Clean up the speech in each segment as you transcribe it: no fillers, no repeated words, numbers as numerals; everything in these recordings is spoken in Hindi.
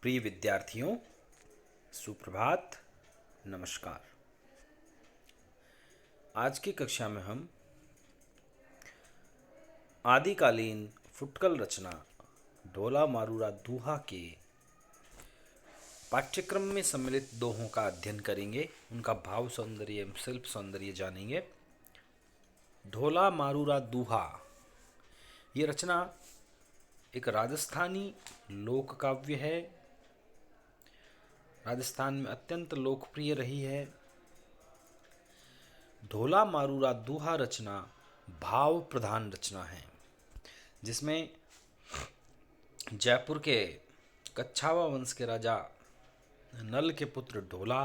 प्रिय विद्यार्थियों, सुप्रभात, नमस्कार। आज की कक्षा में हम आदिकालीन फुटकल रचना ढोला मारूरा दूहा के पाठ्यक्रम में सम्मिलित दोहों का अध्ययन करेंगे, उनका भाव सौंदर्य एवं शिल्प सौंदर्य जानेंगे। ढोला मारूरा दूहा ये रचना एक राजस्थानी लोक काव्य है। राजस्थान में अत्यंत लोकप्रिय रही है। ढोला मारूरा दूहा रचना भाव प्रधान रचना है, जिसमें जयपुर के कच्छावा वंश के राजा नल के पुत्र ढोला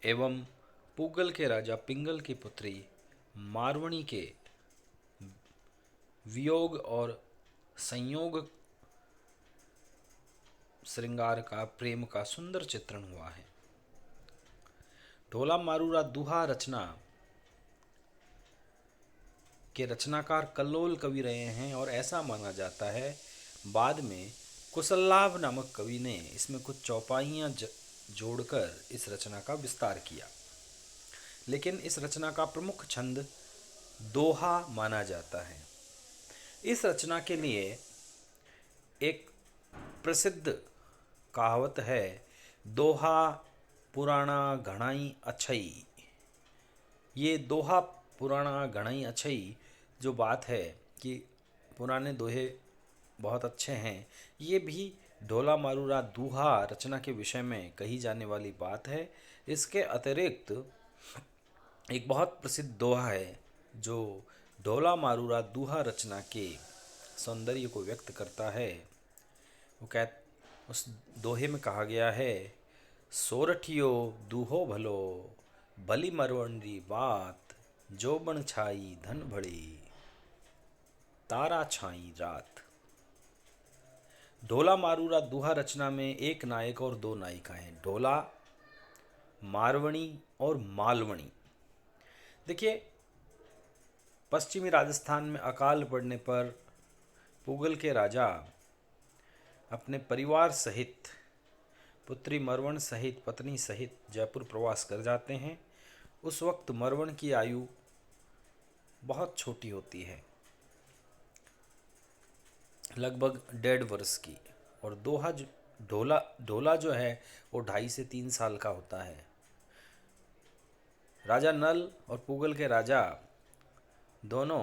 एवं पूगल के राजा पिंगल की पुत्री मारवणी के वियोग और संयोग श्रृंगार का, प्रेम का सुंदर चित्रण हुआ है। ढोला मारूरा दूहा रचना के रचनाकार कल्लोल कवि रहे हैं और ऐसा माना जाता है बाद में कुशललाभ नामक कवि ने इसमें कुछ चौपाइयाँ जोड़कर इस रचना का विस्तार किया। लेकिन इस रचना का प्रमुख छंद दोहा माना जाता है। इस रचना के लिए एक प्रसिद्ध कहावत है, दोहा पुराना घणाई अछई। ये दोहा पुराना घणाई अछई जो बात है कि पुराने दोहे बहुत अच्छे हैं, ये भी ढोला मारूरा दूहा रचना के विषय में कही जाने वाली बात है। इसके अतिरिक्त एक बहुत प्रसिद्ध दोहा है जो ढोला मारूरा दूहा रचना के सौंदर्य को व्यक्त करता है। उस दोहे में कहा गया है, सोरठियो दूहो भलो, भली मरवंडी बात, जोबन छाई धन भड़ी, तारा छाई रात। ढोला मारूरा दूहा रचना में एक नायक और दो नायिकाएं, ढोला, मारवणी और मालवणी। देखिए, पश्चिमी राजस्थान में अकाल पड़ने पर पूगल के राजा अपने परिवार सहित, पुत्री मरवण सहित, पत्नी सहित जयपुर प्रवास कर जाते हैं। उस वक्त मरवण की आयु बहुत छोटी होती है, लगभग 1.5 वर्ष की, और ढोला जो है वो 2.5 से 3 साल का होता है। राजा नल और पूगल के राजा दोनों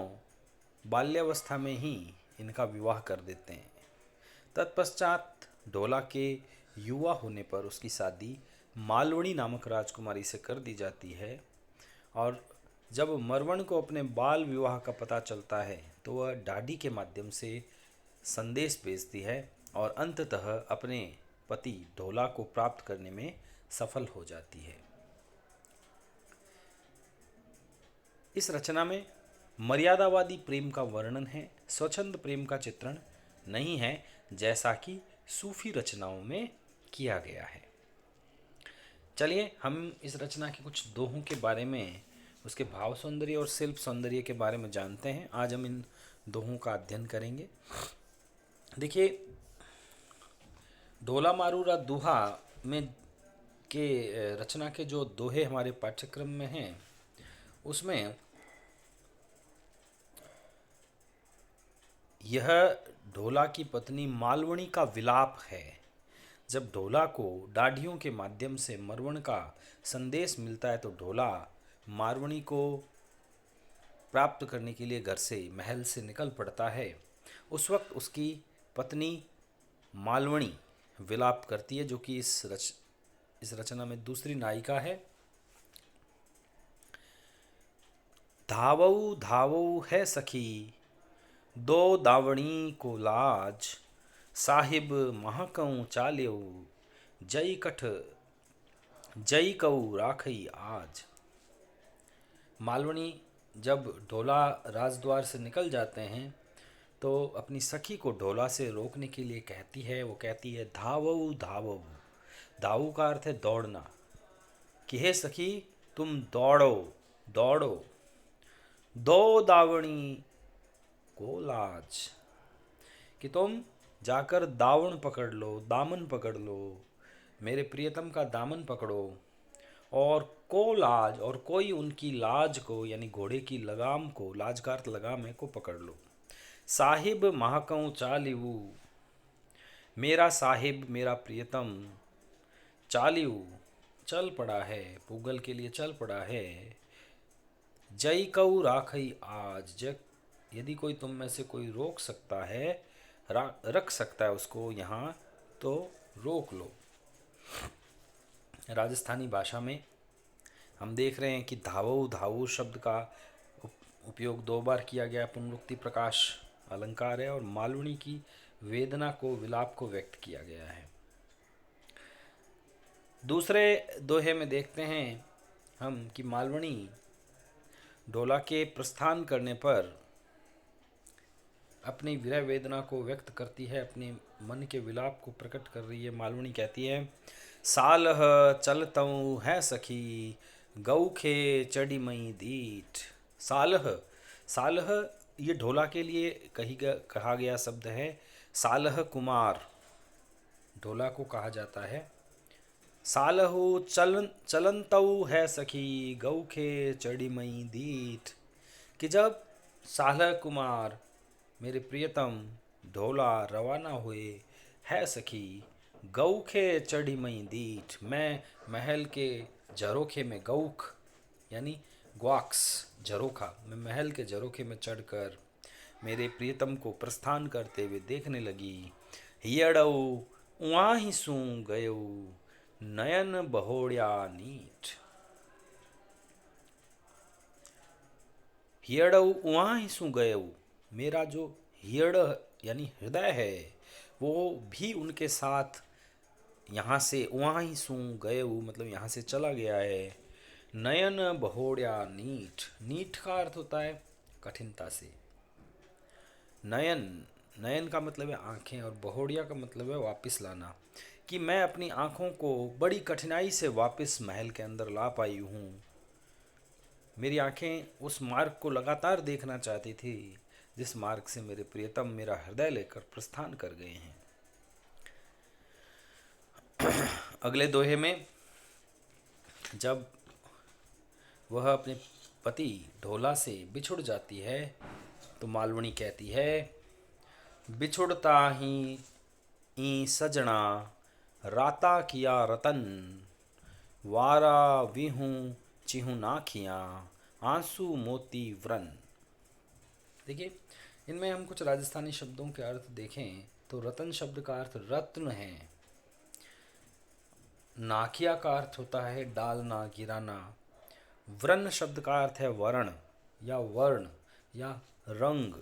बाल्यावस्था में ही इनका विवाह कर देते हैं। तत्पश्चात ढोला के युवा होने पर उसकी शादी मालवणी नामक राजकुमारी से कर दी जाती है, और जब मरवण को अपने बाल विवाह का पता चलता है तो वह डाडी के माध्यम से संदेश भेजती है और अंततः अपने पति ढोला को प्राप्त करने में सफल हो जाती है। इस रचना में मर्यादावादी प्रेम का वर्णन है, स्वच्छंद प्रेम का चित्रण नहीं है, जैसा कि सूफी रचनाओं में किया गया है। चलिए हम इस रचना के कुछ दोहों के बारे में, उसके भाव सौंदर्य और शिल्प सौंदर्य के बारे में जानते हैं। आज हम इन दोहों का अध्ययन करेंगे। देखिए, ढोला मारूरा दूहा में के रचना के जो दोहे हमारे पाठ्यक्रम में हैं, उसमें यह ढोला की पत्नी मालवणी का विलाप है। जब ढोला को डाढ़ियों के माध्यम से मरवण का संदेश मिलता है तो ढोला मारवणी को प्राप्त करने के लिए घर से, महल से निकल पड़ता है। उस वक्त उसकी पत्नी मालवणी विलाप करती है, जो कि इस रचना में दूसरी नायिका है। धावऊ धावऊ है सखी, दो दावणी को लाज, साहिब महकऊ चाल्यऊ, जई कऊ राखई आज। मालवणी जब ढोला राजद्वार से निकल जाते हैं तो अपनी सखी को ढोला से रोकने के लिए कहती है। वो कहती है, धावऊ धावऊ। धावू का अर्थ है दौड़ना, कि हे सखी तुम दौड़ो दौड़ो, दो दावणी को लाज, कि तुम जाकर दावण पकड़ लो, दामन पकड़ लो, मेरे प्रियतम का दामन पकड़ो, और को लाज, और कोई उनकी लाज को यानी घोड़े की लगाम को, लाज का अर्थ लगाम है, को पकड़ लो। साहिब महाकऊ चालिवू, मेरा साहिब मेरा प्रियतम, चालिवू चल पड़ा है, पूगल के लिए चल पड़ा है। जय कऊ राखई आज, जय यदि कोई तुम में से कोई रोक सकता है, रख सकता है उसको यहाँ, तो रोक लो। राजस्थानी भाषा में हम देख रहे हैं कि धावो धावो शब्द का उपयोग 2 बार किया गया, पुनरुक्ति प्रकाश अलंकार है, और मालवणी की वेदना को, विलाप को व्यक्त किया गया है। दूसरे दोहे में देखते हैं हम कि मालवणी ढोला के प्रस्थान करने पर अपनी विरह वेदना को व्यक्त करती है, अपने मन के विलाप को प्रकट कर रही है। मालवणी कहती है, सालह चलतऊ है सखी, गऊ खे चढ़ी मई दीठ। सालह, सालह ये ढोला के लिए कहा गया शब्द है। सालह कुमार ढोला को कहा जाता है। सालहु चलंतऊ है सखी, गऊ खे चढ़ी मई दीठ, कि जब सालह कुमार मेरे प्रियतम ढोला रवाना हुए, है सखी गऊ खे चढ़ी मई दीठ, मैं महल के झरोखे में, गऊख यानी ग्वाक्स झरोखा, मैं महल के झरोखे में चढ़कर मेरे प्रियतम को प्रस्थान करते हुए देखने लगी। हियड़ऊ उहाँ ही सू गयऊ, नयन बहोड़िया नीठ। हियड़ऊ उहाँ ही सू गयऊ, मेरा जो हियड़ यानी हृदय है वो भी उनके साथ यहाँ से, वहाँ ही सू गयऊ मतलब यहाँ से चला गया है। नयन बहोड़िया नीठ, नीठ का अर्थ होता है कठिनता से। नयन, नयन का मतलब है आँखें, और बहोड़िया का मतलब है वापस लाना, कि मैं अपनी आँखों को बड़ी कठिनाई से वापस महल के अंदर ला पाई हूँ। मेरी आँखें उस मार्ग को लगातार देखना चाहती थी जिस मार्ग से मेरे प्रियतम मेरा हृदय लेकर प्रस्थान कर गए हैं। अगले दोहे में जब वह अपने पति ढोला से बिछुड़ जाती है तो मालवणी कहती है, बिछुड़ता ही ई सजना, राता किया रतन, वारा विहूँ चिहू नाखियाँ, आंसू मोती व्रन। देखिए, इनमें हम कुछ राजस्थानी शब्दों के अर्थ देखें तो रतन शब्द का अर्थ रत्न है, नाखिया का अर्थ होता है डालना, गिराना, व्रण शब्द का अर्थ है वर्ण या वर्ण या रंग।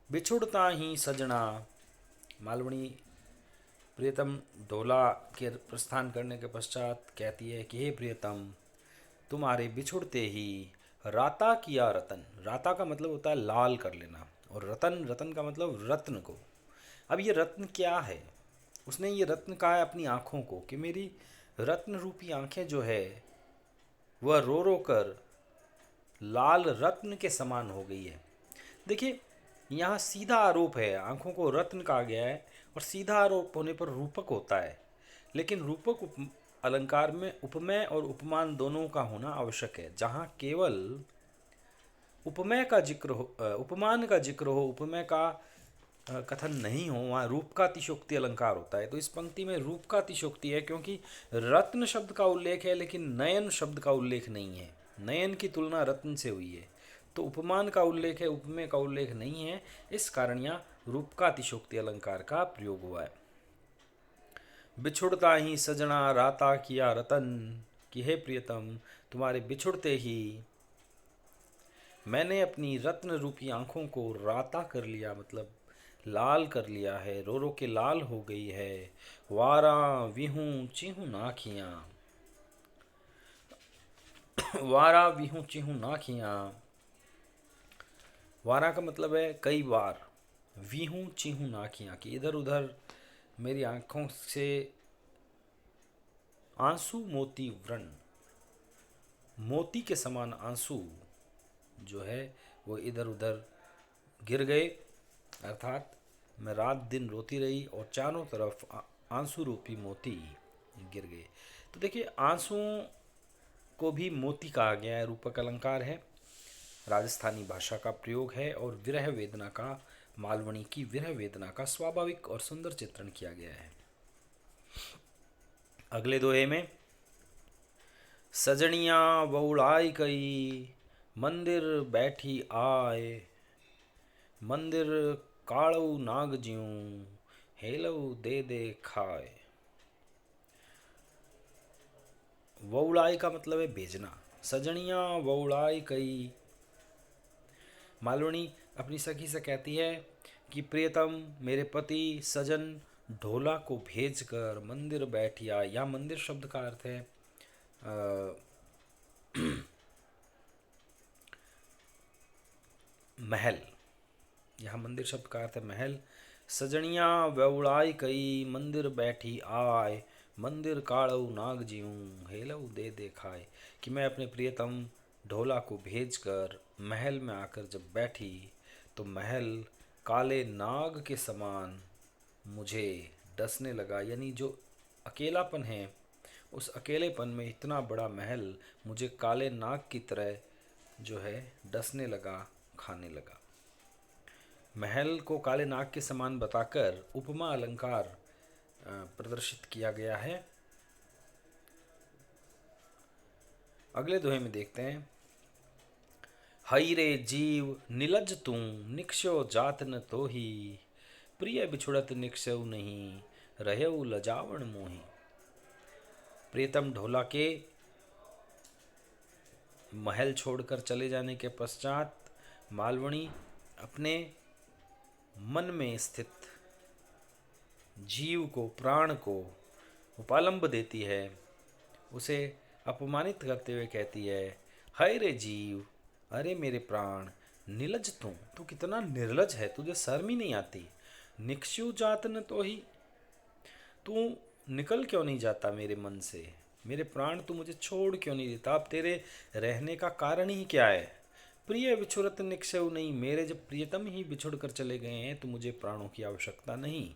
बिछुड़ता ही सजना, मालवणी प्रियतम ढोला के प्रस्थान करने के पश्चात कहती है कि हे प्रियतम, तुम्हारे बिछुड़ते ही राता किया रतन, राता का मतलब होता है लाल कर लेना, और रतन, रतन का मतलब रत्न को। अब ये रत्न क्या है? उसने ये रत्न कहा है अपनी आँखों को, कि मेरी रत्न रूपी आँखें जो है वह रो रो कर लाल रत्न के समान हो गई है। देखिए, यहाँ सीधा आरोप है, आँखों को रत्न कहा गया है, और सीधा आरोप होने पर रूपक होता है, लेकिन रूपक अलंकार में उपमेय और उपमान दोनों का होना आवश्यक है। जहाँ केवल उपमेय का जिक्र हो, उपमान का जिक्र हो, उपमेय का कथन नहीं हो, वहाँ रूप का अतिशोक्ति अलंकार होता है। तो इस पंक्ति में रूप का अतिशोक्ति है, क्योंकि रत्न शब्द का उल्लेख है लेकिन नयन शब्द का उल्लेख नहीं है। नयन की तुलना रत्न से हुई है, तो उपमान का उल्लेख है, उपमेय का उल्लेख नहीं है। इस कारण यहाँ रूप का अतिशोक्ति अलंकार का प्रयोग हुआ है। बिछुड़ता ही सजना, राता किया रतन, कि हे प्रियतम, तुम्हारे बिछुड़ते ही मैंने अपनी रत्न रूपी आँखों को राता कर लिया, मतलब लाल कर लिया है, रो रो के लाल हो गई है। वारा विहूँ चिहू नाखियाँ, वारा विहूँ चिहू नाखियाँ, वारा का मतलब है कई बार, विहूँ चिहू नाखियाँ, कि इधर उधर मेरी आँखों से आंसू मोती व्रण, मोती के समान आंसू जो है वो इधर उधर गिर गए। अर्थात मैं रात दिन रोती रही और चारों तरफ आंसू रूपी मोती गिर गए। तो देखिए, आंसुओं को भी मोती कहा गया है, रूपक अलंकार है, राजस्थानी भाषा का प्रयोग है और विरह वेदना का, मालवणी की विरह वेदना का स्वाभाविक और सुंदर चित्रण किया गया है। अगले दोहे में, सजनिया बउड़ाई कई मंदिर बैठी आए, मंदिर काड़ऊ नाग ज्यूं हेलऊ दे दे खाए। वउड़ाई का मतलब है भेजना। सजनिया वउड़ाई कई, मालवणी अपनी सखी से कहती है कि प्रियतम मेरे पति सजन ढोला को भेजकर मंदिर बैठिया। या मंदिर शब्द का अर्थ है महल। यहाँ मंदिर शब्द का अर्थ है महल। सजनिया वउड़ाई कई मंदिर बैठी आय, मंदिर काड़ऊ नाग जीऊं हेलऊ दे दे खाए। कि मैं अपने प्रियतम ढोला को भेजकर महल में आकर जब बैठी तो महल काले नाग के समान मुझे डसने लगा। यानी जो अकेलापन है, उस अकेलेपन में इतना बड़ा महल मुझे काले नाग की तरह जो है डसने लगा, खाने लगा। महल को काले नाग के समान बताकर उपमा अलंकार प्रदर्शित किया गया है। अगले दोहे में देखते हैं, हई रे जीव निलज तू निक्षो जात न तोही, प्रिय बिछुड़त निक्षव नहीं रहऊ लजावण मोही। प्रियतम ढोला के महल छोड़कर चले जाने के पश्चात मालवणी अपने मन में स्थित जीव को, प्राण को उपालंब देती है, उसे अपमानित करते हुए कहती है, हाय रे जीव, अरे मेरे प्राण, निलज तू कितना निर्लज है, तुझे शर्म ही नहीं आती। निक्षु जात न तो ही, तू निकल क्यों नहीं जाता मेरे मन से, मेरे प्राण तू मुझे छोड़ क्यों नहीं देता, अब तेरे रहने का कारण ही क्या है। प्रिय बिछुरत निक्षव नहीं, मेरे जब प्रियतम ही बिछुड़ कर चले गए हैं तो मुझे प्राणों की आवश्यकता नहीं।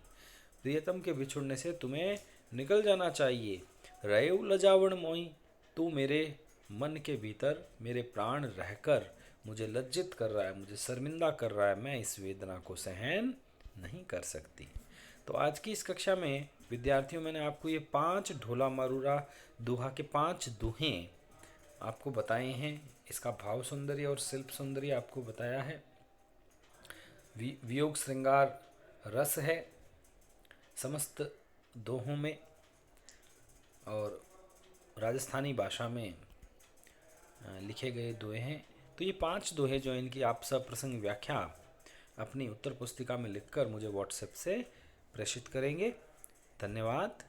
प्रियतम के बिछुड़ने से तुम्हें निकल जाना चाहिए। रयु लजावण मोही, तू मेरे मन के भीतर मेरे प्राण रहकर मुझे लज्जित कर रहा है, मुझे शर्मिंदा कर रहा है, मैं इस वेदना को सहन नहीं कर सकती। तो आज की इस कक्षा में विद्यार्थियों, मैंने आपको ये 5 ढोला मारूरा दोहा के 5 दोहें आपको बताए हैं। इसका भाव सौंदर्य और शिल्प सौंदर्य आपको बताया है। वियोग श्रृंगार रस है समस्त दोहों में, और राजस्थानी भाषा में लिखे गए दोहे हैं। तो ये 5 दोहे जो इनकी आप सप्रसंग व्याख्या अपनी उत्तर पुस्तिका में लिखकर मुझे व्हाट्सएप से प्रेषित करेंगे। धन्यवाद।